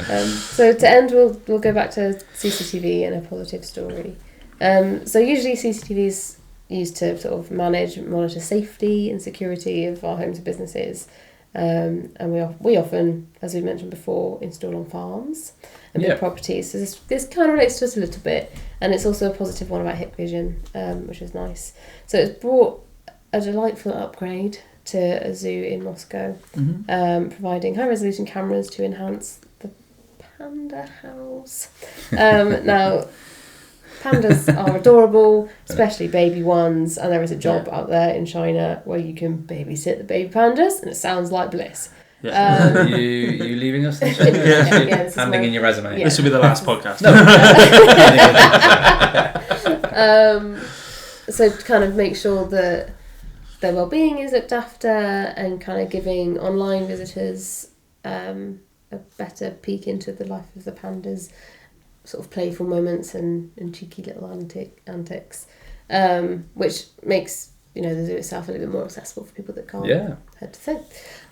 So to end, we'll go back to CCTV and a positive story. So usually CCTV is used to sort of monitor safety and security of our homes and businesses. And we often, as we mentioned before, install on farms and big properties. So this kind of relates to us a little bit, and it's also a positive one about Hikvision, which is nice. So it's brought a delightful upgrade to a zoo in Moscow, providing high-resolution cameras to enhance the panda house. Now, pandas are adorable, especially baby ones, and there is a job out there in China where you can babysit the baby pandas, and it sounds like bliss. Yeah. You leaving us? Handing in your resume. Yeah. This will be the last podcast. So to kind of make sure that their well-being is looked after, and kind of giving online visitors a better peek into the life of the pandas, sort of playful moments and cheeky little antics, which makes the zoo itself a little bit more accessible for people that can't head to thing.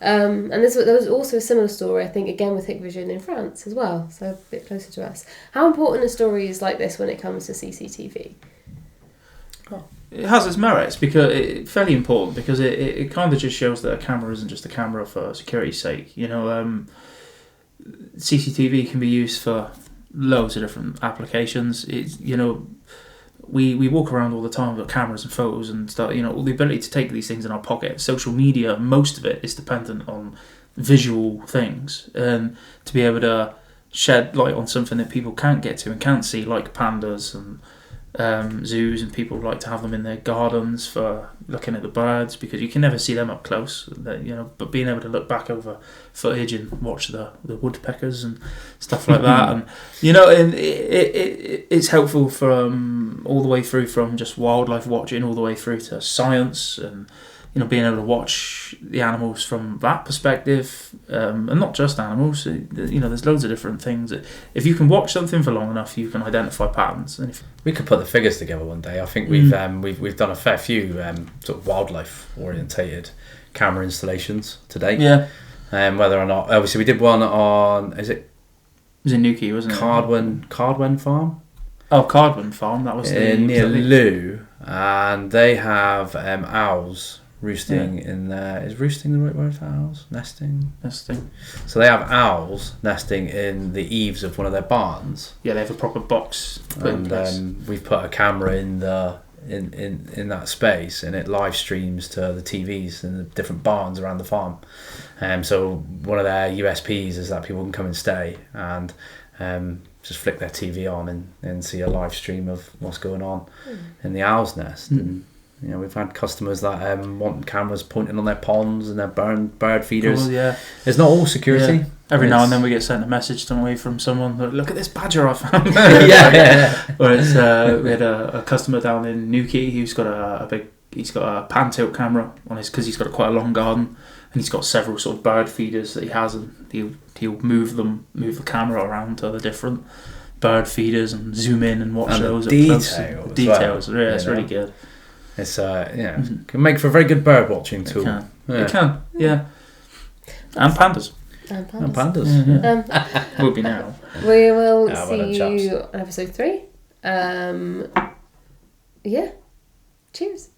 And there was also a similar story, I think, again with Hikvision in France as well, so a bit closer to us. How important are stories like this when it comes to CCTV? It has its merits because it's fairly important, because it kind of just shows that a camera isn't just a camera for security's sake. CCTV can be used for loads of different applications. It's we walk around all the time with cameras and photos and stuff. The ability to take these things in our pocket. Social media, most of it is dependent on visual things, and to be able to shed light on something that people can't get to and can't see, like pandas and zoos, and people like to have them in their gardens for looking at the birds, because you can never see them up close. But being able to look back over footage and watch the woodpeckers and stuff like that, and and it's helpful from all the way through, from just wildlife watching all the way through to science, and being able to watch the animals from that perspective, and not just animals. There's loads of different things. If you can watch something for long enough, you can identify patterns. And we could put the figures together one day. I think we've done a fair few sort of wildlife orientated camera installations today. Yeah. Whether or not, obviously, we did one on. It was in Newquay, wasn't it? Cardwen Farm. Oh, Cardwen Farm. That was near Loo, and they have owls roosting in there. Is roosting the right word for owls? Nesting. So they have owls nesting in the eaves of one of their barns. Yeah, they have a proper box put in place. We've put a camera in that space, and it live streams to the TVs in the different barns around the farm. So one of their USPs is that people can come and stay and just flick their TV on and see a live stream of what's going on in the owl's nest. And we've had customers that want cameras pointing on their ponds and their bird feeders. Cool, yeah. It's not all security. Yeah. Every now and then we get sent a message, don't we, from someone that, look at this badger I found. Whereas we had a customer down in Newquay who's got he's got a pan tilt camera on his, because he's got quite a long garden, and he's got several sort of bird feeders that he has, and he'll move the camera around to the different bird feeders and zoom in and watch those details. Well, it's really good. It's can make for a very good bird watching tool. It can, yeah. And pandas. Mm-hmm. Will be now. We will see you on episode 3. Cheers.